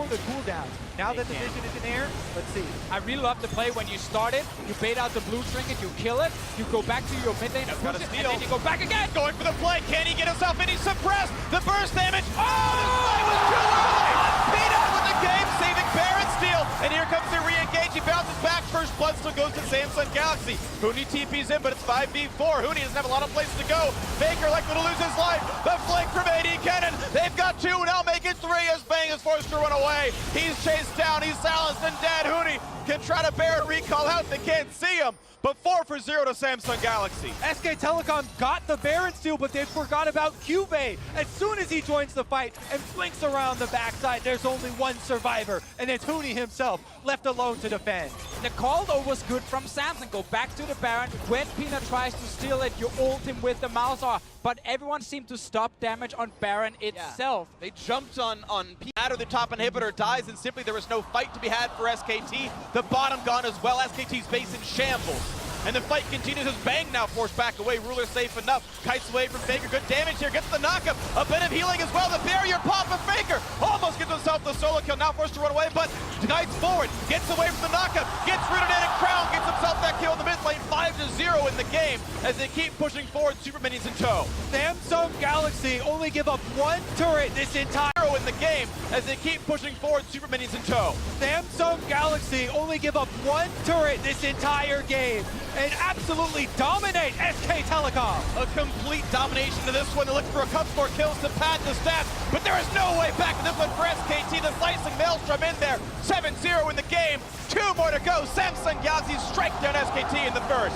the cooldown. Now that the vision is in air, let's see. I really love the play when you start it, you bait out the blue trinket, you kill it, you go back to your mid lane, push it, and then you go back again! Going for the play, can he get himself in? He's suppressed! The burst damage! Oh! The play was too early! DIDNT with the game, saving Baron steal! And here comes the re-engage, he bounces back, first blood still goes to Samsung Galaxy. Huni TP's in, but it's 5v4. Huni doesn't have a lot of places to go. Faker likely to lose his life. The flank from AD Cannon. They've got two, now make it three as Bang is forced to run away. He's chased down, he's silenced and dead. Huni can try to Baron recall out, they can't see him. But 4-0 to Samsung Galaxy. SK Telecom got the Baron steal, but they forgot about Cuvee. As soon as he joins the fight and flinks around the backside, there's only one survivor, and it's Huni himself, left alone to defend. The call though was good from Samsung. Go back to the Baron. When Peanut tries to steal it, you ult him with the Malzahar. But everyone seemed to stop damage on Baron itself. They jumped on Peanut, the top inhibitor dies, and simply there was no fight to be had for SKT. The bottom gone as well. SKT's base in shambles. And the fight continues as Bang now forced back away. Ruler safe enough. Kites away from Faker. Good damage here. Gets the knockup. A bit of healing as well. The barrier pop of Faker. Almost gets himself the solo kill. Now forced to run away, but kites forward. Gets away from the knockup. Gets rooted in and Crown gets himself that kill in the mid lane. 5-0 in the game as they keep pushing forward. Super minions in tow. Samsung Galaxy only give up one turret this entire in the game as they keep pushing forward. Super minions in tow. Samsung Galaxy only give up one turret this entire game and absolutely dominate SK Telecom. A complete domination to this one. They're looking for a couple more kills to pad the stats, but there is no way back to this one for SKT. The slicing Maelstrom in there. 7-0 in the game. 2 more to go. Samsung Galaxy strike down SKT in the first.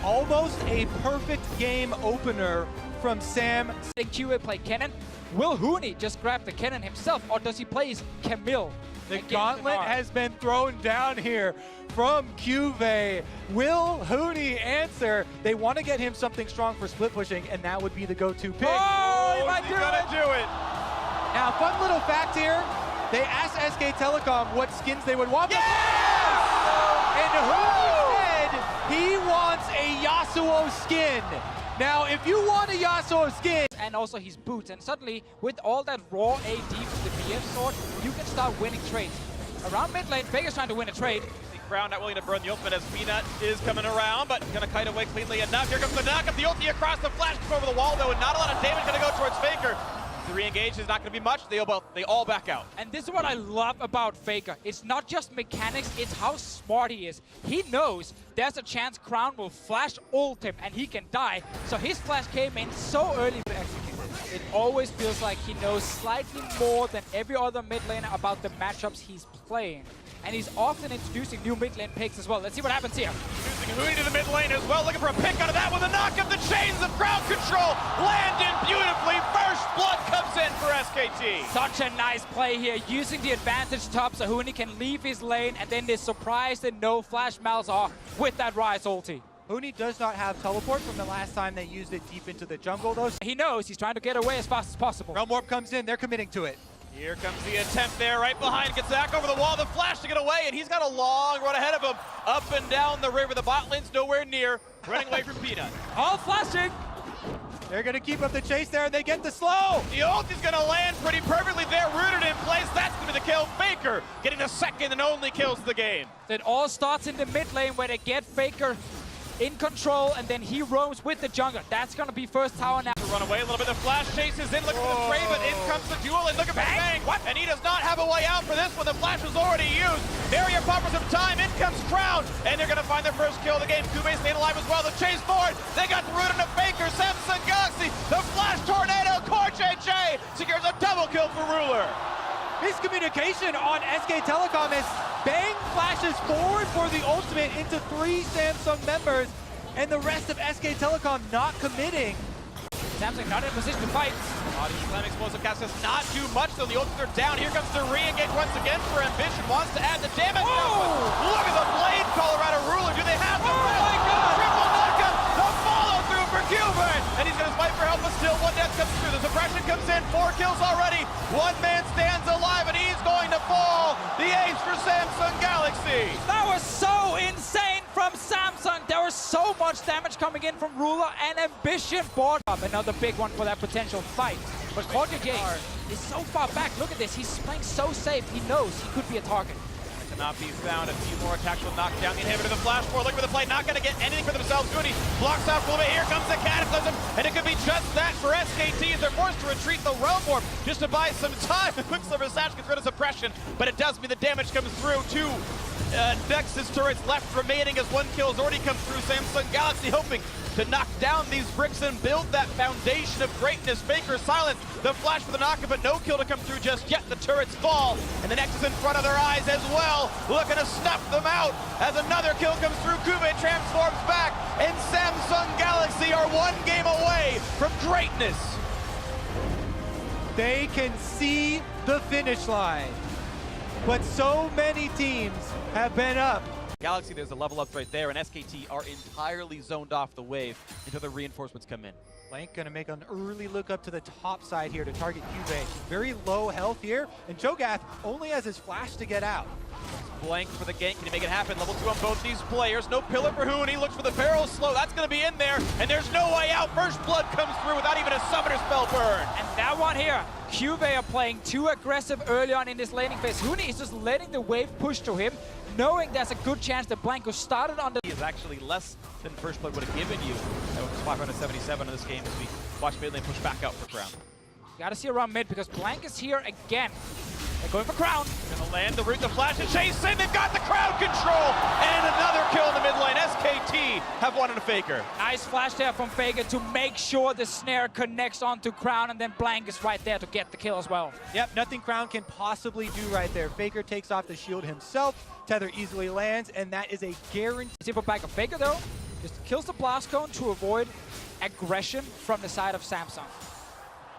Almost a perfect game opener from Sam. QA play Kennen. Will Huni just grab the Kennen himself, or does he play Camille? The gauntlet has been thrown down here from Cuvee. Will Huni answer? They want to get him something strong for split pushing, and that would be the go-to pick. Oh, he might do it. Now, fun little fact here. They asked SK Telecom what skins they would want. Yes! And Huni said he wants a Yasuo skin. Now, if you want a Yasuo skin, and also his boots, and suddenly, with all that raw AD from the BF sword, you can start winning trades. Around mid lane, Faker's trying to win a trade. Crown not willing to burn the ultimate as Peanut is coming around, but gonna kite away cleanly enough. Here comes the knockup, the ulti across the flash over the wall though, and not a lot of damage gonna go towards Faker. The re-engage is not gonna be much, they all back out. And this is what I love about Faker. It's not just mechanics, it's how smart he is. He knows there's a chance Crown will flash ult him and he can die. So his flash came in so early to execute it. It always feels like he knows slightly more than every other mid laner about the matchups he's playing. And he's often introducing new mid lane picks as well. Let's see what happens here. Introducing Huni to the mid lane as well, looking for a pick out of that with a knockup. The chains of crowd control land in beautifully. First blood comes in for SKT. Such a nice play here, using the advantage top so Huni can leave his lane, and then they surprised and no flash Malzahar with that Rise ulti. Huni does not have teleport from the last time they used it deep into the jungle though. He knows he's trying to get away as fast as possible. Realm Warp comes in, they're committing to it. Here comes the attempt there, right behind, gets back over the wall, the flash to get away, and he's got a long run ahead of him. Up and down the river, the bot lane's nowhere near, running away from Peanut. All flashing! They're gonna keep up the chase there, and they get the slow! The ult is gonna land pretty perfectly there, rooted in place, that's gonna be the kill. Faker getting the second and only kills of the game. It all starts in the mid lane where they get Faker in control, and then he roams with the jungler. That's gonna be first tower now. To run away a little bit, the flash chases in, looking for the trade, but in comes the duel, and look at Bang! What? And he does not have a way out for this one, the flash was already used. Barrier pop for some time, in comes Crown, and they're gonna find their first kill of the game. Cuvee staying alive as well, the chase forward, they got the root into Faker, Samsung Galaxy, the flash tornado, Core JJ secures a double kill for Ruler. Miscommunication on SK Telecom as Bang flashes forward for the ultimate into 3 Samsung members, and the rest of SK Telecom not committing. Samsung not in a position to fight. Audience Slam explosive cast does not do much, so the ultimates are down. Here comes the re-engage once again for Ambition, wants to add the damage. Oh! Look at the blade caller out of Ruler. Do they have the my God! Triple knockup, the follow through for Cuvee, and he's gonna fight for help, but still one death comes through. The suppression comes in, 4 kills already. One man stands alive, and he's going to fall. The ace for Samsung Galaxy. That was so insane from Samsung. There was so much damage coming in from Ruler and Ambition board up. Another big one for that potential fight. But J is so far back. Look at this. He's playing so safe. He knows he could be a target. Cannot be found. A few more attacks will knock down the inhibitor. The flash forward, looking for the play. Not going to get anything for themselves. Goody blocks out a little bit. Here comes the Cataclysm. And it could be just that for SKT as they're forced to retreat the Realm Warp just to buy some time. The Quicksilver Sash gets rid of suppression, but it does mean the damage comes through. Two Nexus turrets left remaining as one kill has already come through. Samsung Galaxy hoping to knock down these bricks and build that foundation of greatness. Faker silence, the flash for the knockup, but no kill to come through just yet. The turrets fall, and the Nexus in front of their eyes as well, looking to snuff them out as another kill comes through. Kube transforms back, and Samsung Galaxy are one game away from greatness. They can see the finish line, but so many teams have been up. Galaxy, there's a level up right there, and SKT are entirely zoned off the wave until the reinforcements come in. Blank gonna make an early look up to the top side here to target Cube. Very low health here, and Cho'Gath only has his flash to get out. Blank for the gank. Can he make it happen? Level 2 on both these players. No pillar for Hooney. Looks for the barrel slow. That's going to be in there, and there's no way out. First blood comes through without even a summoner spell burn. And that one here, Cube are playing too aggressive early on in this laning phase. Hooney is just letting the wave push to him, knowing there's a good chance that Blanco started on the... He is actually less than First Blood would have given you. That was 577 in this game as we watch mid lane push back out for Crown. Gotta see around mid because Blank is here again. They're going for Crown. Gonna land the root, the flash, and chase in. They've got the crowd control, and another kill in the mid lane. SKT have one in a Faker. Nice flash there from Faker to make sure the snare connects onto Crown, and then Blank is right there to get the kill as well. Yep, nothing Crown can possibly do right there. Faker takes off the shield himself. Tether easily lands, and that is a guarantee. See for back of Faker though, just kills the blast cone to avoid aggression from the side of Samsung.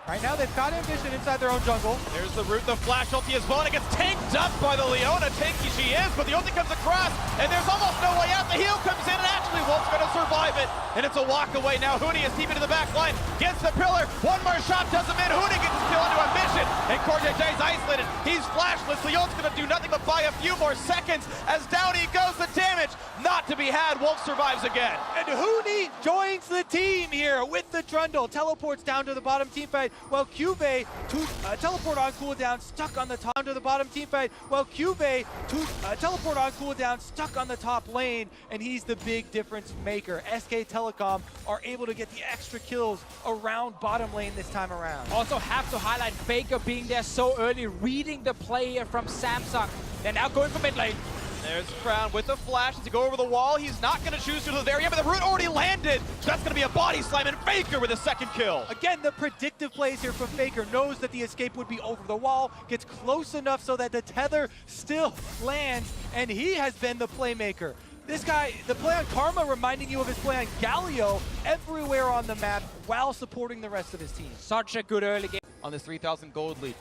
Right now, they've got Ambition inside their own jungle. There's the root, the flash ulti as well, and it gets tanked up by the Leona. Tanky she is, but the ulti comes across, and there's almost no way out. The heal comes in, and actually Wolf's going to survive it, and it's a walk away now. Hooney is teaming to the back line, gets the pillar. One more shot does him in. Hooney gets his kill into Ambition, and JJ's isolated. He's flashless. The ult's going to do nothing but buy a few more seconds as down he goes. The damage not to be had. Wolf survives again. And Hooney joins the team here with the Trundle. Teleports down to the bottom team fight, while Cube teleport on cooldown stuck on the top to the bottom team fight, while Cube teleport on cooldown stuck on the top lane, and he's the big difference maker. SK Telecom are able to get the extra kills around bottom lane this time around. Also have to highlight Faker being there so early, reading the play here from Samsung. They're now going for mid lane. There's Crown with the flash to go over the wall. He's not going to choose to do the area, but the root already landed. So that's going to be a body slam, and Faker with a second kill. Again, the predictive plays here from Faker. Knows that the escape would be over the wall, gets close enough so that the tether still lands, and he has been the playmaker. This guy, the play on Karma reminding you of his play on Galio everywhere on the map while supporting the rest of his team. Such a good early game. On this 3,000 gold lead.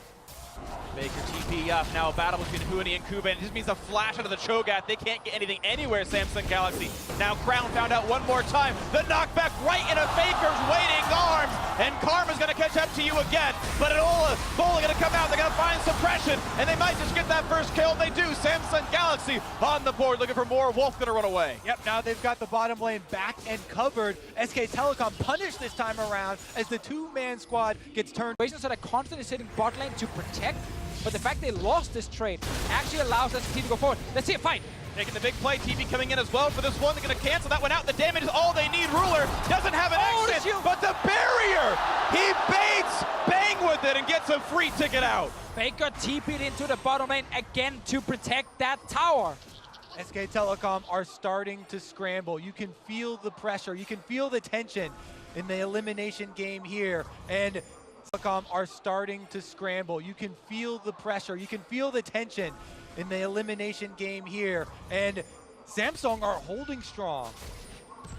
Faker TP up, now a battle between Hooney and Kube, and it just means a flash out of the Cho'Gath. They can't get anything anywhere, Samsung Galaxy. Now Crown found out one more time. The knockback right into Faker's waiting arms, and Karma's gonna catch up to you again. But Enola Bola gonna come out, they're gonna find suppression, and they might just get that first kill. They do. Samsung Galaxy on the board, looking for more. Wolf gonna run away. Yep, now they've got the bottom lane back and covered. SK Telecom punished this time around as the two-man squad gets turned. That are constantly sitting bot lane to protect, but the fact they lost this trade actually allows us to go forward. Let's see a fight. Taking the big play, TV coming in as well for this one. They're going to cancel that one out. The damage is all they need. Ruler doesn't have an exit, but the barrier, he baits, bang with it, and gets a free ticket out. Faker TP'd into the bottom lane again to protect that tower. SK Telecom are starting to scramble. You can feel the pressure. You can feel the tension in the elimination game here. And Telecom are starting to scramble. You can feel the pressure. You can feel the tension in the elimination game here. And Samsung are holding strong.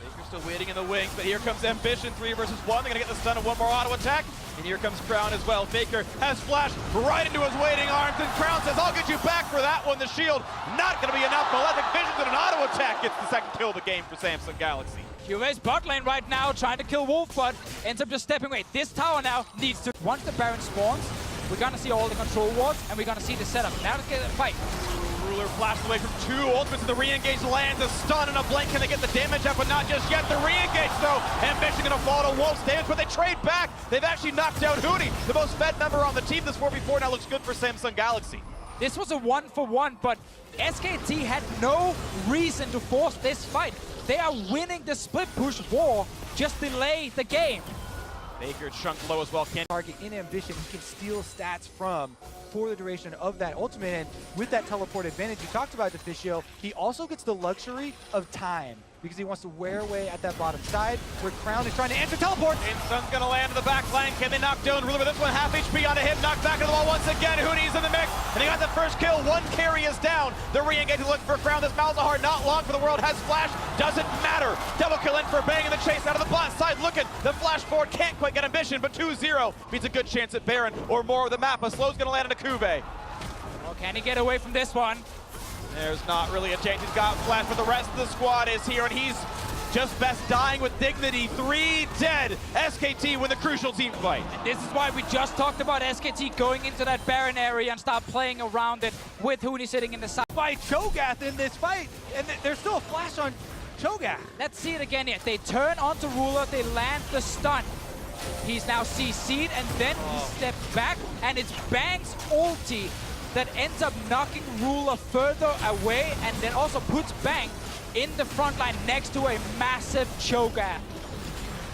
Baker's still waiting in the wings, but here comes Ambition, 3 versus 1. They're going to get the stun of one more auto attack. And here comes Crown as well. Faker has flashed right into his waiting arms, and Crown says, I'll get you back for that one. The shield not going to be enough. Malefic Visions and an auto attack gets the second kill of the game for Samsung Galaxy. QA's bot lane right now trying to kill Wolf, but ends up just stepping away. This tower now needs to, once the Baron spawns, We're gonna see all the control wards, and we're gonna see the setup. Now let's get a fight. Ruler flashed away from two ultimates, and the re-engage lands a stun and a blink. Can they get the damage up? But not just yet. The re-engage, though. Ambition gonna fall to Wolf's damage, but they trade back. They've actually knocked out Huni, the most fed member on the team. This 4v4 now looks good for Samsung Galaxy. This was a 1-for-1, but SKT had no reason to force this fight. They are winning the split push war. Just delay the game. Baker chunked low as well. Target in Ambition, he can steal stats from for the duration of that ultimate, and with that teleport advantage you talked about, Deficio, he also gets the luxury of time because he wants to wear away at that bottom side where Crown is trying to answer teleport. Insung's gonna land in the back line. Can they knock down Ruler with this one? Half HP onto him, knocked back into the wall once again. Hooney's in the mix, and he got the first kill. One carry is down. The re-engage is looking for Crown. This Malzahar not long for the world. Has flash, doesn't matter. Double kill in for Bang in the chase out of the bot side. Looking, the flash forward can't quite get Ambition, but 2-0 means a good chance at Baron or more of the map. A slow's gonna land into Kube. Oh, can he get away from this one? There's not really a chance. He's got flash, but the rest of the squad is here, and he's just best dying with dignity. 3 dead. SKT win the crucial team fight. And this is why we just talked about SKT going into that Baron area and start playing around it with Huni sitting in the side. By Cho'Gath in this fight, and there's still a flash on Cho'Gath. Let's see it again here. They turn onto Ruler, they land the stun. He's now CC'd, and then he steps back, and it's Bang's ulti that ends up knocking Ruler further away, and then also puts Bang in the front line next to a massive Cho'Gath.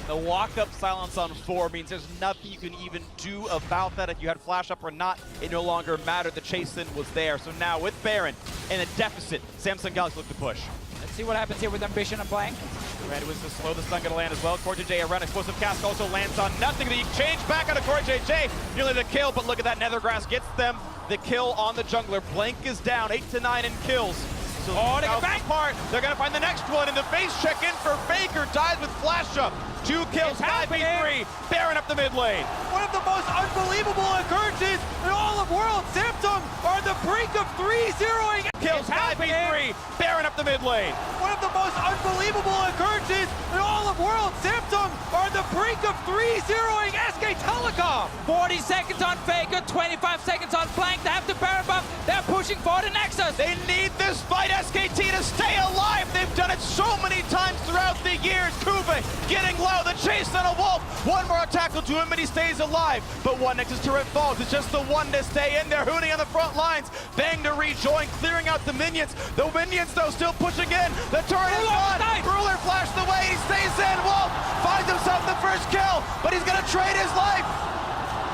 The walk-up silence on 4 means there's nothing you can even do about that. If you had flash up or not, it no longer mattered. The chase-in was there. So now with Baron in a deficit, Samsung Galaxy look to push. Let's see what happens here with Ambition and Blank. Red was to slow the stun, gonna land as well. Core JJ around explosive cast also lands on nothing. The exchange back out of Core JJ, nearly the kill, but look at that, Nethergrass gets them the kill on the jungler. Blank is down, 8 to 9 in kills. So they get back. Apart. They're gonna find the next one, and the face check in for Faker dies with flash up. 2 kills, 5v3. Baron up the mid lane. One of the most unbelievable occurrences in all of World. Samsung are on the brink of 3-0ing. Kills, 5v3. Baron up the mid lane. One of the most unbelievable occurrences in all of World. Samsung are on the brink of 3-0ing SK Telecom. 40 seconds on Faker, 25 seconds on Blank. They have the Baron buff. They're pushing for the Nexus. They need this fight, SKT, to stay alive. They've done it so many times throughout the years. Kube getting low. The chase on a Wolf. One more attack will do him, but he stays alive. But one Nexus turret falls. It's just the one to stay in there. Huni on the front lines. Bang to rejoin, clearing out the minions. The minions, though, still pushing in. The turret is gone. Ruler flashed away. He stays in. Wolf finds himself the first kill, but he's going to trade his life.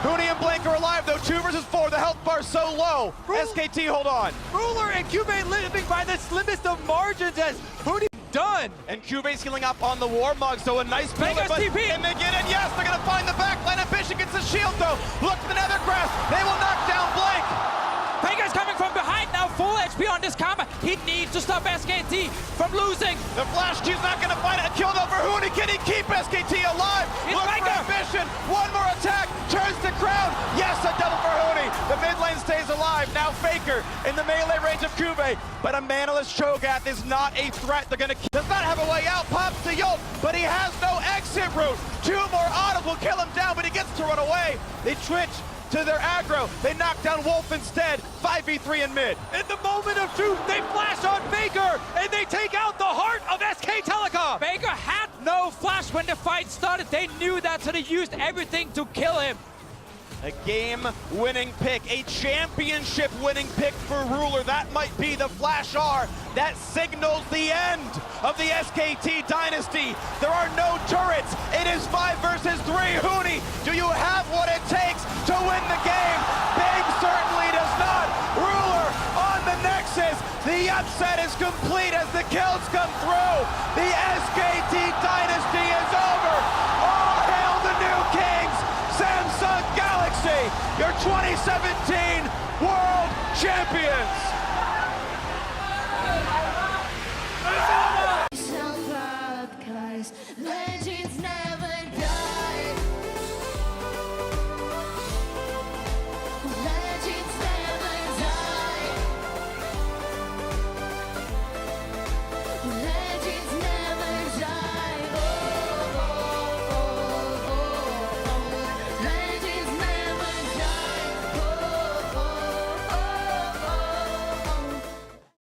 Huni and Blank are alive, though. 2 versus 4. The health bar's so low. SKT, hold on. Ruler and Kube living by the slimmest of margins as Huni done. And Kube's healing up on the Warmog, so a nice build. TP. And they get in, yes, they're gonna find the backline. Ambition gets the shield, though. Look to the Nethergrass. They will knock down Blank. Faker's coming from behind now, full HP on this combat. He needs to stop SKT from losing. The flash Q's not gonna find a kill, though, for Huni. Can he keep SKT alive? It's Look Faker. for Ambition. One more attack, turns to Crown. Yes, a double for Huni. The mid lane stays alive. Now Faker in the melee range of Kube, but a manaless Cho'Gath is not a threat. They're gonna does not have a way out. Pops to Yolt, but he has no exit route. 2 more autos will kill him down, but he gets to run away. They twitch to their aggro. They knock down Wolf instead. 5v3 in mid. In the moment of truth, they flash on Faker, and they take out the heart of SK Telecom. Faker had no flash when the fight started. They knew that, so they used everything to kill him. A game-winning pick, a championship-winning pick for Ruler. That might be the Flash R that signals the end of the SKT dynasty. There are no turrets. It is 5 versus 3. Huni, do you have what it takes to win the game? Bang certainly does not. Ruler on the Nexus. The upset is complete as the kills come through. The SKT dynasty is over. All hail the new kings. Samsung Galaxy, your 2017 World Champions! Self-up, 'cause